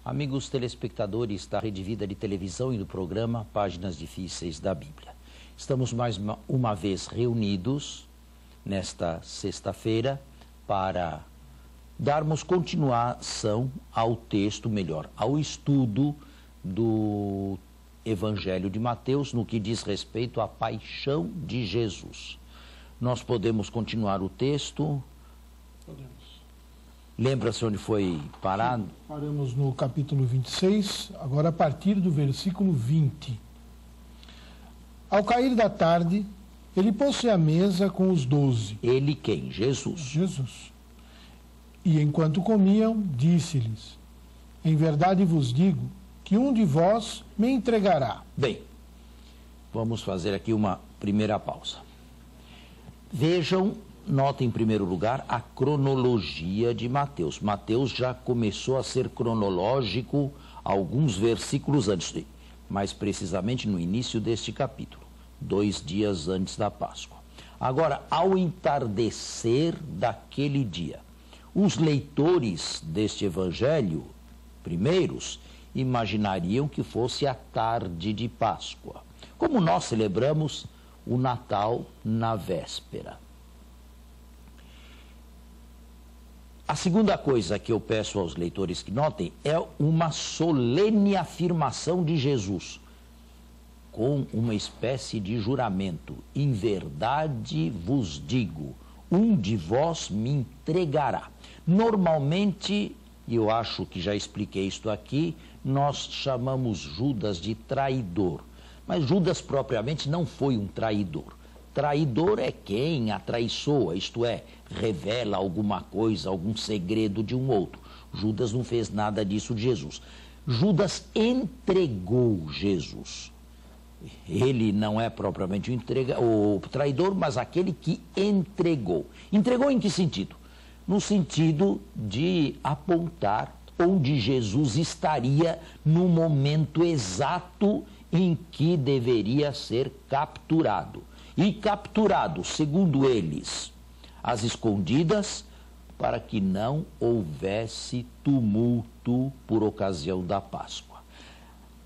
Amigos telespectadores da Rede Vida de Televisão e do programa Páginas Difíceis da Bíblia. Estamos mais uma vez reunidos nesta sexta-feira para darmos continuação ao texto, melhor, ao estudo do Evangelho de Mateus no que diz respeito à paixão de Jesus. Nós podemos continuar o texto? Podemos. Lembra-se onde foi parado? Sim, paramos no capítulo 26, agora a partir do versículo 20. Ao cair da tarde, ele pôs-se à mesa com os 12. Ele quem? Jesus. Jesus. E enquanto comiam, disse-lhes: em verdade vos digo que um de vós me entregará. Bem, vamos fazer aqui uma primeira pausa. Vejam, notem em primeiro lugar a cronologia de Mateus. Mateus já começou a ser cronológico alguns versículos antes, mais precisamente no início deste capítulo, 2 dias antes da Páscoa. Agora, ao entardecer daquele dia, os leitores deste evangelho, primeiros, imaginariam que fosse a tarde de Páscoa, como nós celebramos o Natal na véspera. A segunda coisa que eu peço aos leitores que notem é uma solene afirmação de Jesus, com uma espécie de juramento. Em verdade vos digo, um de vós me entregará. Normalmente, e eu acho que já expliquei isto aqui, nós chamamos Judas de traidor. Mas Judas propriamente não foi um traidor. Traidor é quem atraiçoa, isto é, revela alguma coisa, algum segredo de um outro. Judas não fez nada disso de Jesus. Judas entregou Jesus. Ele não é propriamente o traidor, mas aquele que entregou. Entregou em que sentido? No sentido de apontar onde Jesus estaria no momento exato em que deveria ser capturado. E capturado, segundo eles, às escondidas, para que não houvesse tumulto por ocasião da Páscoa.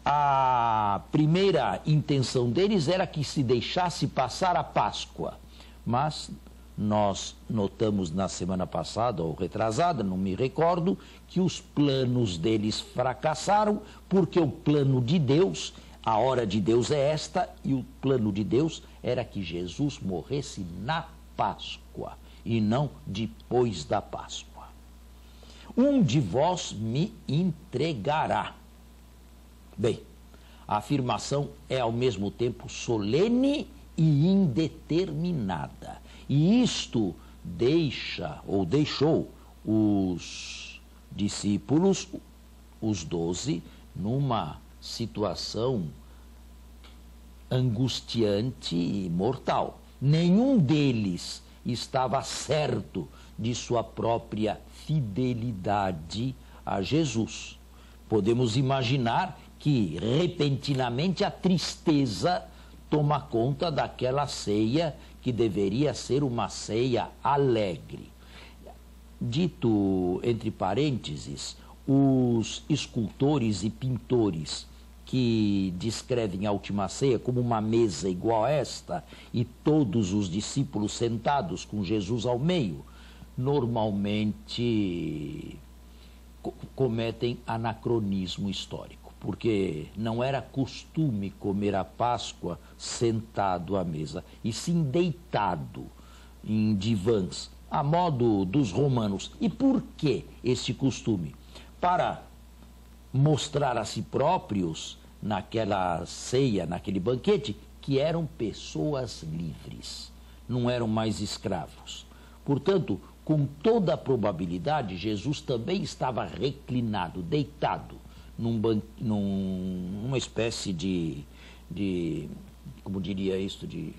A primeira intenção deles era que se deixasse passar a Páscoa, mas nós notamos na semana passada, ou retrasada, não me recordo, que os planos deles fracassaram, porque o plano de Deus, a hora de Deus é esta, e o plano de Deus era que Jesus morresse na Páscoa, e não depois da Páscoa. Um de vós me entregará. Bem, a afirmação é ao mesmo tempo solene e indeterminada. E isto deixou os discípulos, os 12, numa situação angustiante e mortal. Nenhum deles estava certo de sua própria fidelidade a Jesus. Podemos imaginar que, repentinamente, a tristeza toma conta daquela ceia que deveria ser uma ceia alegre. Dito entre parênteses, os escultores e pintores que descrevem a última ceia como uma mesa igual a esta e todos os discípulos sentados com Jesus ao meio, normalmente cometem anacronismo histórico, porque não era costume comer a Páscoa sentado à mesa, e sim deitado em divãs, a modo dos romanos. E por que este costume? Para mostrar a si próprios, naquela ceia, naquele banquete, que eram pessoas livres, não eram mais escravos. Portanto, com toda a probabilidade, Jesus também estava reclinado, deitado, numa espécie de, como diria isso, de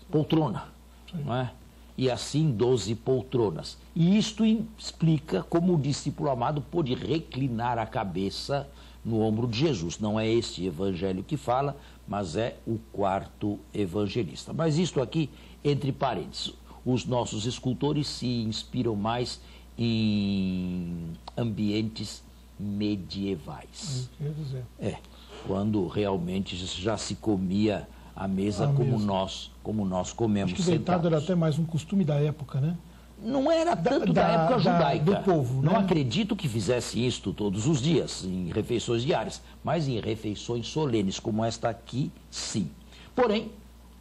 poltrona, não é? E assim 12 poltronas. E isto explica como o discípulo amado pôde reclinar a cabeça no ombro de Jesus. Não é este evangelho que fala, mas é o quarto evangelista. Mas isto aqui, entre parênteses, os nossos escultores se inspiram mais em ambientes medievais. Quer dizer. Quando realmente já se comia à mesa como nós comemos. Acho que deitado sentados. era até mais um costume da época, né? Não era tanto da época judaica. Do povo, né? Não acredito que fizesse isto todos os dias, em refeições diárias, mas em refeições solenes, como esta aqui, sim. Porém,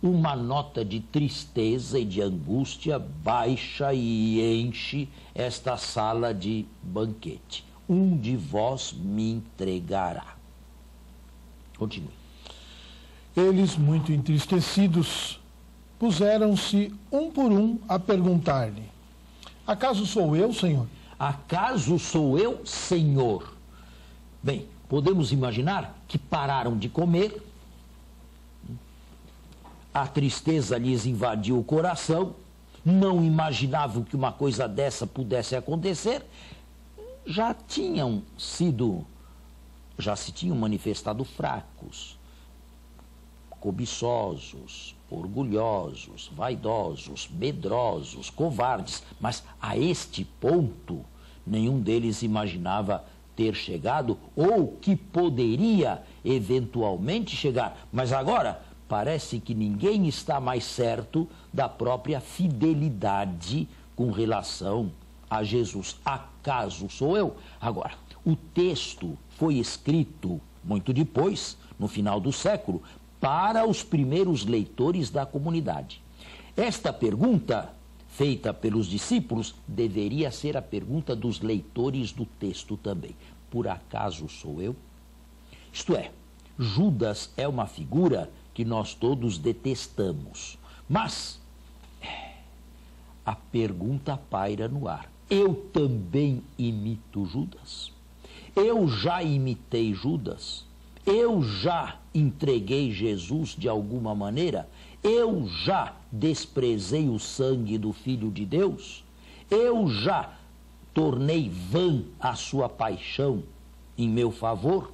uma nota de tristeza e de angústia baixa e enche esta sala de banquete. Um de vós me entregará. Continue. Eles, muito entristecidos, puseram-se um por um a perguntar-lhe: acaso sou eu, Senhor? Acaso sou eu, Senhor? Bem, podemos imaginar que pararam de comer, a tristeza lhes invadiu o coração, não imaginavam que uma coisa dessa pudesse acontecer, já se tinham manifestado fracos, cobiçosos, orgulhosos, vaidosos, medrosos, covardes, mas a este ponto nenhum deles imaginava ter chegado ou que poderia eventualmente chegar. Mas agora parece que ninguém está mais certo da própria fidelidade com relação a Jesus. Acaso sou eu? Agora, o texto foi escrito muito depois, no final do século, para os primeiros leitores da comunidade. Esta pergunta, feita pelos discípulos, deveria ser a pergunta dos leitores do texto também. Por acaso sou eu? Isto é, Judas é uma figura que nós todos detestamos. Mas a pergunta paira no ar. Eu também imito Judas? Eu já imitei Judas? Eu já entreguei Jesus de alguma maneira? Eu já desprezei o sangue do Filho de Deus? Eu já tornei vã a sua paixão em meu favor?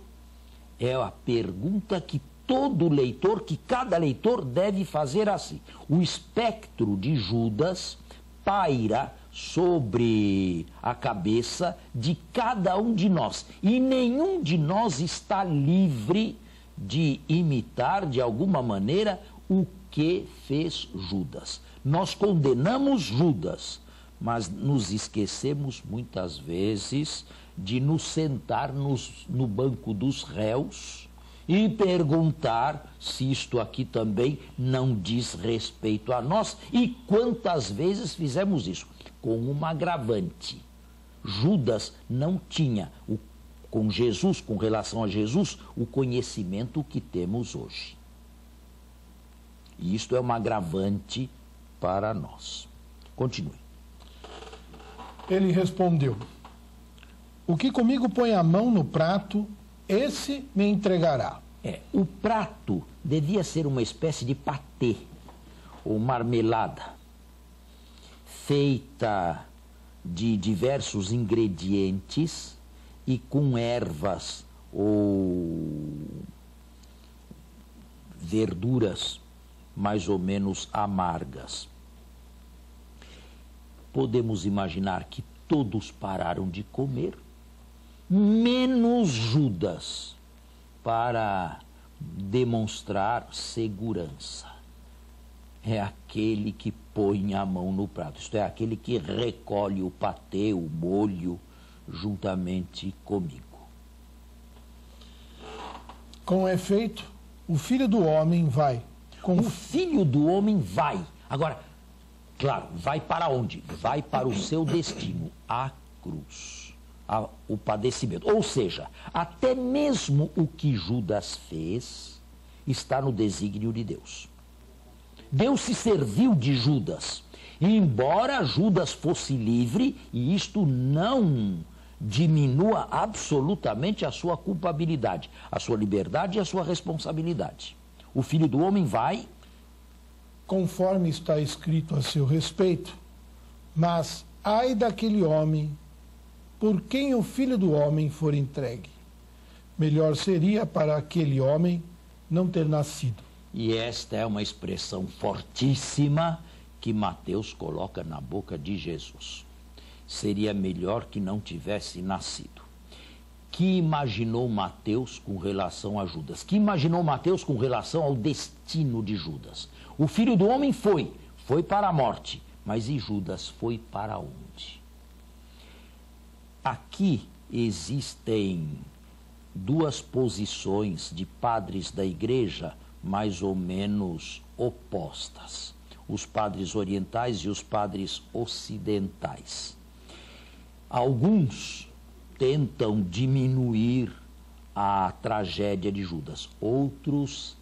É a pergunta que todo leitor, que cada leitor deve fazer assim. O espectro de Judas paira sobre a cabeça de cada um de nós. E nenhum de nós está livre de imitar, de alguma maneira, o que fez Judas. Nós condenamos Judas, mas nos esquecemos muitas vezes de nos sentar no banco dos réus e perguntar se isto aqui também não diz respeito a nós. E quantas vezes fizemos isso? Com uma agravante. Judas não tinha, com Jesus, com relação a Jesus, o conhecimento que temos hoje. E isto é uma agravante para nós. Continue. Ele respondeu: o que comigo põe a mão no prato, esse me entregará. O prato devia ser uma espécie de patê ou marmelada, feita de diversos ingredientes e com ervas ou verduras mais ou menos amargas. Podemos imaginar que todos pararam de comer, menos Judas, para demonstrar segurança. É aquele que põe a mão no prato, isto é, aquele que recolhe o patê, o molho, juntamente comigo. Com efeito, o Filho do Homem vai. O Filho do Homem vai. Agora, claro, vai para onde? Vai para o seu destino, a cruz, o padecimento. Ou seja, até mesmo o que Judas fez está no desígnio de Deus. Deus se serviu de Judas, embora Judas fosse livre, e isto não diminua absolutamente a sua culpabilidade, a sua liberdade e a sua responsabilidade. O Filho do Homem vai, conforme está escrito a seu respeito, mas ai daquele homem por quem o Filho do Homem for entregue. Melhor seria para aquele homem não ter nascido. E esta é uma expressão fortíssima que Mateus coloca na boca de Jesus. Seria melhor que não tivesse nascido. Que imaginou Mateus com relação a Judas? Que imaginou Mateus com relação ao destino de Judas? O Filho do Homem foi para a morte, mas e Judas foi para onde? Aqui existem duas posições de padres da igreja mais ou menos opostas. Os padres orientais e os padres ocidentais. Alguns tentam diminuir a tragédia de Judas, outros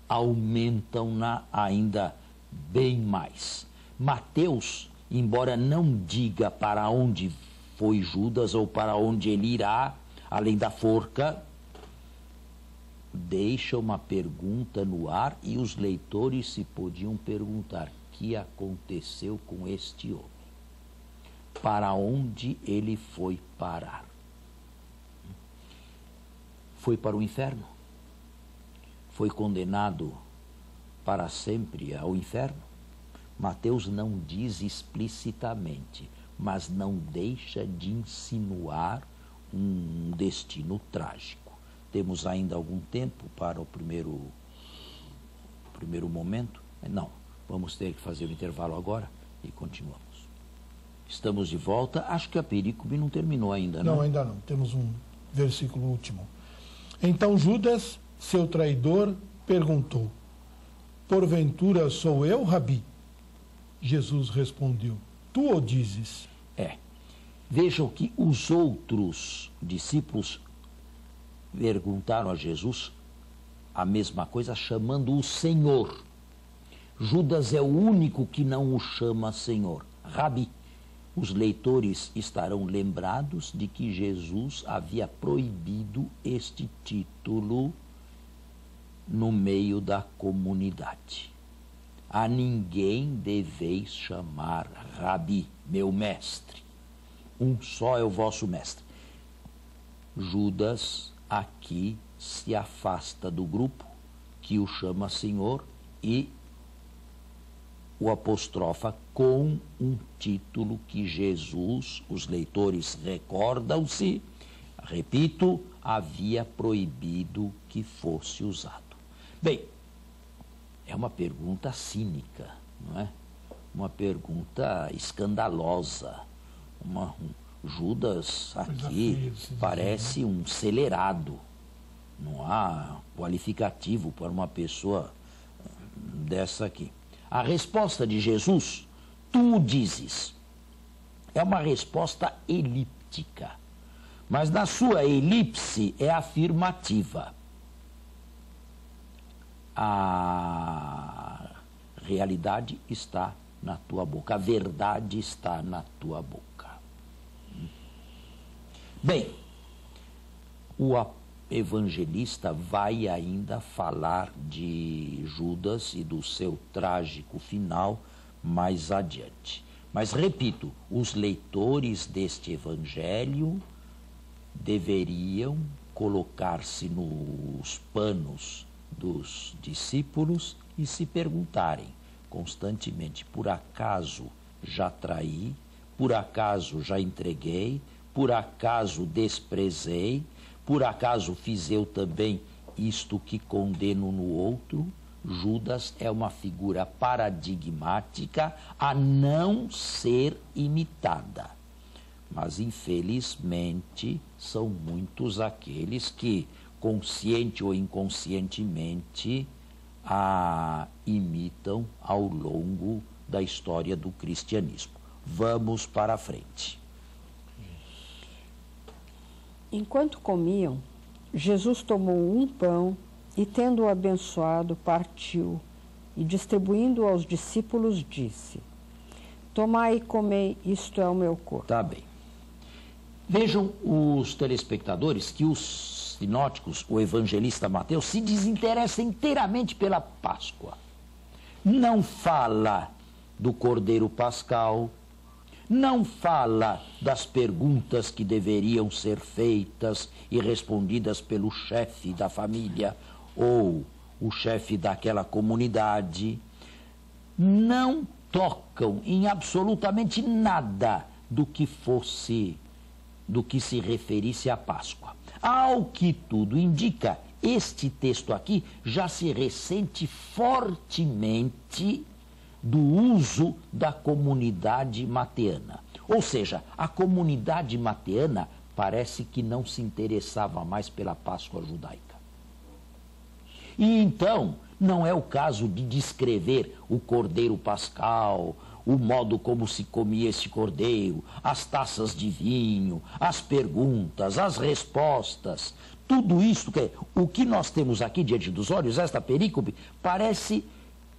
aumentam-na ainda bem mais. Mateus, embora não diga para onde foi Judas ou para onde ele irá, além da forca, deixa uma pergunta no ar e os leitores se podiam perguntar: o que aconteceu com este homem? Para onde ele foi parar? Foi para o inferno? Foi condenado para sempre ao inferno? Mateus não diz explicitamente, mas não deixa de insinuar um destino trágico. Temos ainda algum tempo para o primeiro momento? Não, vamos ter que fazer o intervalo agora e continuamos. Estamos de volta. Acho que a perícope não terminou ainda, não? Não, ainda não. Temos um versículo último. Então Judas, seu traidor, perguntou: porventura sou eu, Rabi? Jesus respondeu: tu o dizes. Vejam que os outros discípulos perguntaram a Jesus a mesma coisa, chamando-o Senhor. Judas é o único que não o chama Senhor, Rabi. Os leitores estarão lembrados de que Jesus havia proibido este título no meio da comunidade. A ninguém deveis chamar Rabi, meu mestre. Um só é o vosso mestre. Judas aqui se afasta do grupo que o chama Senhor e o apostrofa com um título que Jesus, os leitores recordam-se, repito, havia proibido que fosse usado. Bem, é uma pergunta cínica, não é? Uma pergunta escandalosa. Judas aqui parece um celerado. Não há qualificativo para uma pessoa dessa aqui. A resposta de Jesus, tu o dizes, é uma resposta elíptica, mas na sua elipse é afirmativa. A realidade está na tua boca, a verdade está na tua boca. Bem, o evangelista vai ainda falar de Judas e do seu trágico final mais adiante. Mas, repito, os leitores deste evangelho deveriam colocar-se nos panos dos discípulos e se perguntarem constantemente: por acaso já traí? Por acaso já entreguei? Por acaso desprezei? Por acaso fiz eu também isto que condeno no outro? Judas é uma figura paradigmática a não ser imitada. Mas, infelizmente, são muitos aqueles que, consciente ou inconscientemente, a imitam ao longo da história do cristianismo. Vamos para a frente. Enquanto comiam, Jesus tomou um pão e, tendo-o abençoado, partiu e, distribuindo aos discípulos, disse: tomai e comei, isto é o meu corpo. Tá bem. Vejam os telespectadores que os sinóticos, o evangelista Mateus, se desinteressa inteiramente pela Páscoa. Não fala do Cordeiro Pascal, não fala das perguntas que deveriam ser feitas e respondidas pelo chefe da família ou o chefe daquela comunidade, não tocam em absolutamente nada do que se referisse à Páscoa. Ao que tudo indica, este texto aqui já se ressente fortemente do uso da comunidade mateana. Ou seja, a comunidade mateana parece que não se interessava mais pela Páscoa judaica. E então, não é o caso de descrever o cordeiro pascal, o modo como se comia esse cordeiro, as taças de vinho, as perguntas, as respostas, tudo isso, o que nós temos aqui diante dos olhos, esta perícope, parece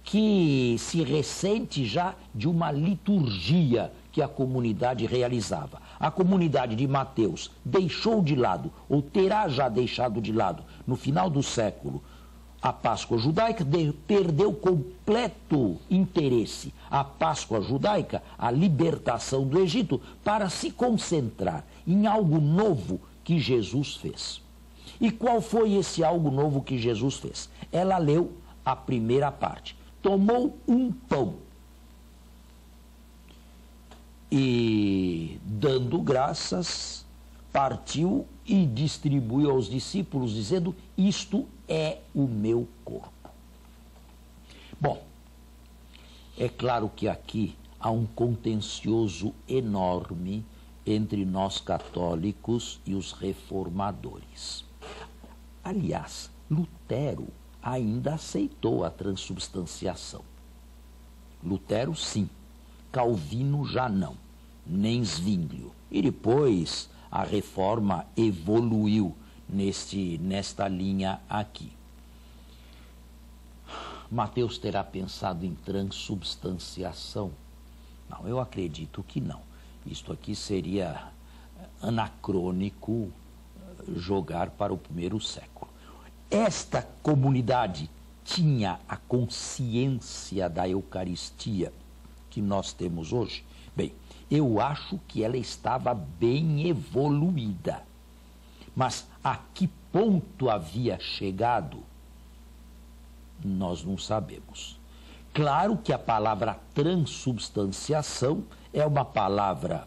que se ressente já de uma liturgia que a comunidade realizava. A comunidade de Mateus deixou de lado, ou terá já deixado de lado, no final do século, a Páscoa judaica, perdeu completo interesse a Páscoa judaica, a libertação do Egito, para se concentrar em algo novo que Jesus fez. E qual foi esse algo novo que Jesus fez? Ela leu a primeira parte. Tomou um pão e, dando graças, partiu e distribuiu aos discípulos, dizendo: isto é o meu corpo. Bom, é claro que aqui há um contencioso enorme entre nós católicos e os reformadores. Aliás, Lutero ainda aceitou a transubstanciação. Lutero, sim. Calvino já não, nem Zwinglio. E depois a reforma evoluiu nesta linha aqui. Mateus terá pensado em transubstanciação? Não, eu acredito que não. Isto aqui seria anacrônico jogar para o primeiro século. Esta comunidade tinha a consciência da Eucaristia que nós temos hoje? Bem, eu acho que ela estava bem evoluída. Mas a que ponto havia chegado, nós não sabemos. Claro que a palavra transubstanciação é uma palavra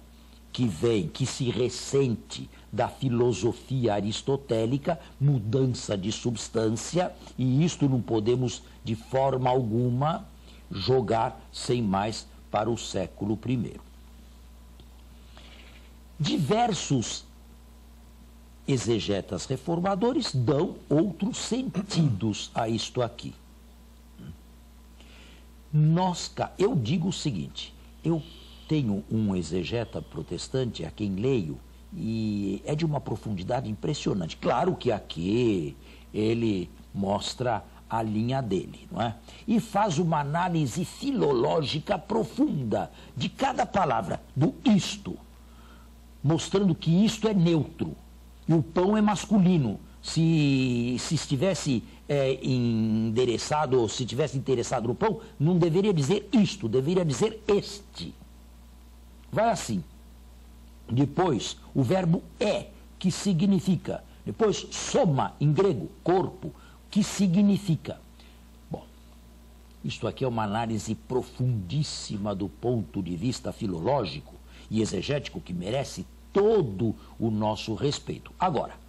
que se ressente da filosofia aristotélica, mudança de substância, e isto não podemos de forma alguma jogar sem mais para o século I. Diversos exegetas reformadores dão outros sentidos a isto aqui. Eu digo o seguinte, eu tenho um exegeta protestante a quem leio e é de uma profundidade impressionante. Claro que aqui ele mostra a linha dele, não é? E faz uma análise filológica profunda de cada palavra, do isto, mostrando que isto é neutro e o pão é masculino. Se estivesse endereçado, ou se tivesse interessado no pão, não deveria dizer isto, deveria dizer este. Vai assim. Depois, o verbo é, que significa. Depois, soma, em grego, corpo, que significa. Bom, isto aqui é uma análise profundíssima do ponto de vista filológico e exegético que merece todo o nosso respeito. Agora,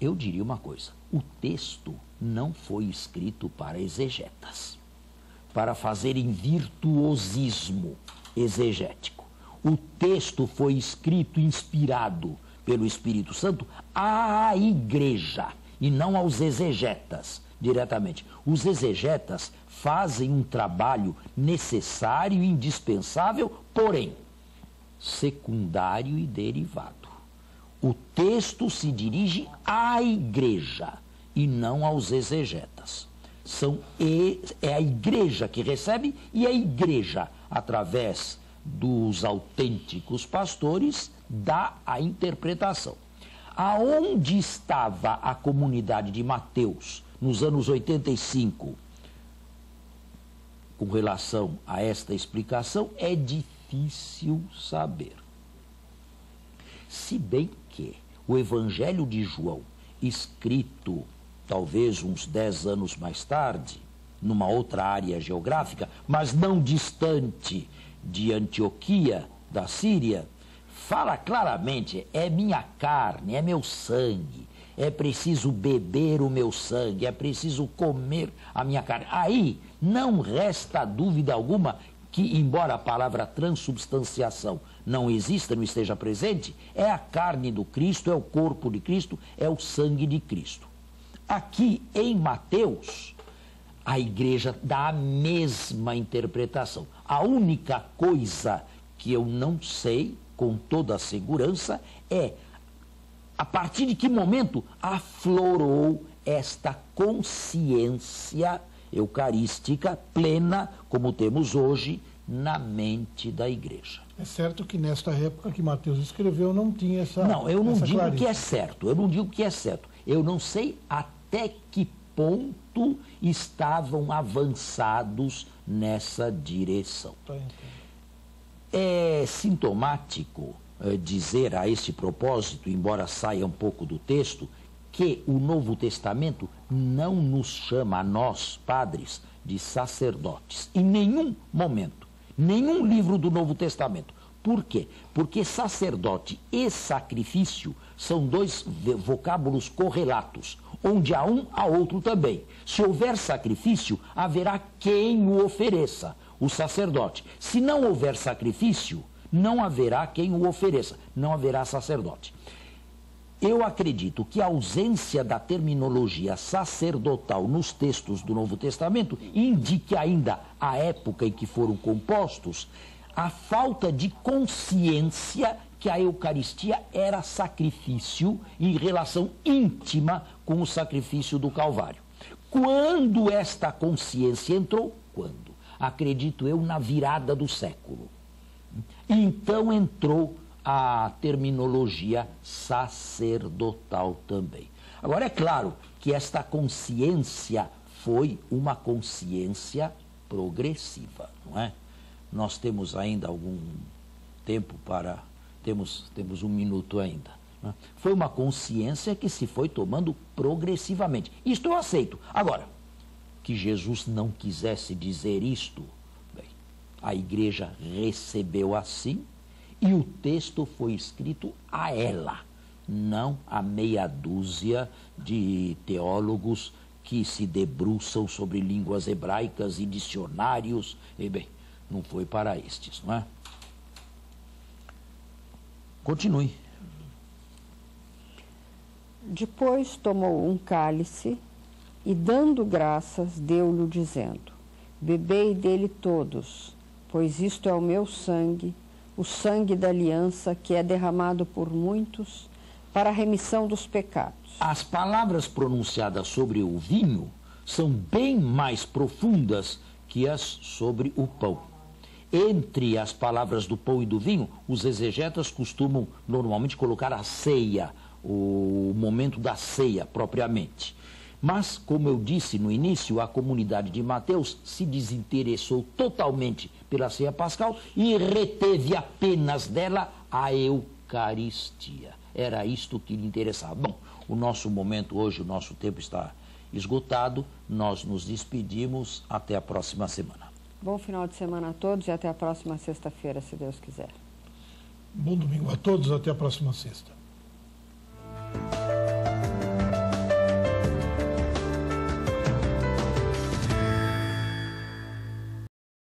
eu diria uma coisa, o texto não foi escrito para exegetas, para fazerem virtuosismo exegético. O texto foi escrito, inspirado pelo Espírito Santo à igreja e não aos exegetas diretamente. Os exegetas fazem um trabalho necessário e indispensável, porém, secundário e derivado. O texto se dirige à igreja e não aos exegetas. É a igreja que recebe e a igreja, através dos autênticos pastores, dá a interpretação. Aonde estava a comunidade de Mateus nos anos 85 com relação a esta explicação é difícil saber. Se bem que o Evangelho de João, escrito talvez uns 10 anos mais tarde, numa outra área geográfica, mas não distante de Antioquia, da Síria, fala claramente: é minha carne, é meu sangue, é preciso beber o meu sangue, é preciso comer a minha carne. Aí não resta dúvida alguma que, embora a palavra transubstanciação não exista, não esteja presente, é a carne do Cristo, é o corpo de Cristo, é o sangue de Cristo. Aqui em Mateus, a igreja dá a mesma interpretação. A única coisa que eu não sei com toda a segurança é a partir de que momento aflorou esta consciência eucarística plena, como temos hoje, na mente da igreja. É certo que nesta época que Mateus escreveu não tinha essa Não, eu não digo clareza. que é certo, eu não digo que é certo. Eu não sei até que ponto estavam avançados nessa direção. Tá, então. É sintomático dizer a este propósito, embora saia um pouco do texto, que o Novo Testamento não nos chama a nós, padres, de sacerdotes. Em nenhum momento, nenhum livro do Novo Testamento. Por quê? Porque sacerdote e sacrifício são dois vocábulos correlatos, onde há um, há outro também. Se houver sacrifício, haverá quem o ofereça, o sacerdote. Se não houver sacrifício, não haverá quem o ofereça, não haverá sacerdote. Eu acredito que a ausência da terminologia sacerdotal nos textos do Novo Testamento indique ainda a época em que foram compostos, a falta de consciência que a Eucaristia era sacrifício em relação íntima com o sacrifício do Calvário. Quando esta consciência entrou? Quando? Acredito eu, na virada do século. Então entrou a terminologia sacerdotal também. Agora, é claro que esta consciência foi uma consciência progressiva, não é? Nós temos ainda algum tempo para... Temos um minuto ainda. Não é? Foi uma consciência que se foi tomando progressivamente. Isto eu aceito. Agora, que Jesus não quisesse dizer isto, bem, a igreja recebeu assim, e o texto foi escrito a ela, não a meia dúzia de teólogos que se debruçam sobre línguas hebraicas e dicionários. E bem, não foi para estes, não é? Continue. Depois tomou um cálice e, dando graças, deu-lhe, dizendo: bebei dele todos, pois isto é o meu sangue, o sangue da aliança, que é derramado por muitos para a remissão dos pecados. As palavras pronunciadas sobre o vinho são bem mais profundas que as sobre o pão. Entre as palavras do pão e do vinho, os exegetas costumam normalmente colocar a ceia, o momento da ceia propriamente. Mas, como eu disse no início, a comunidade de Mateus se desinteressou totalmente pela ceia pascal e reteve apenas dela a Eucaristia. Era isto que lhe interessava. Bom, o nosso momento hoje, o nosso tempo está esgotado. Nós nos despedimos. Até a próxima semana. Bom final de semana a todos e até a próxima sexta-feira, se Deus quiser. Bom domingo a todos, até a próxima sexta.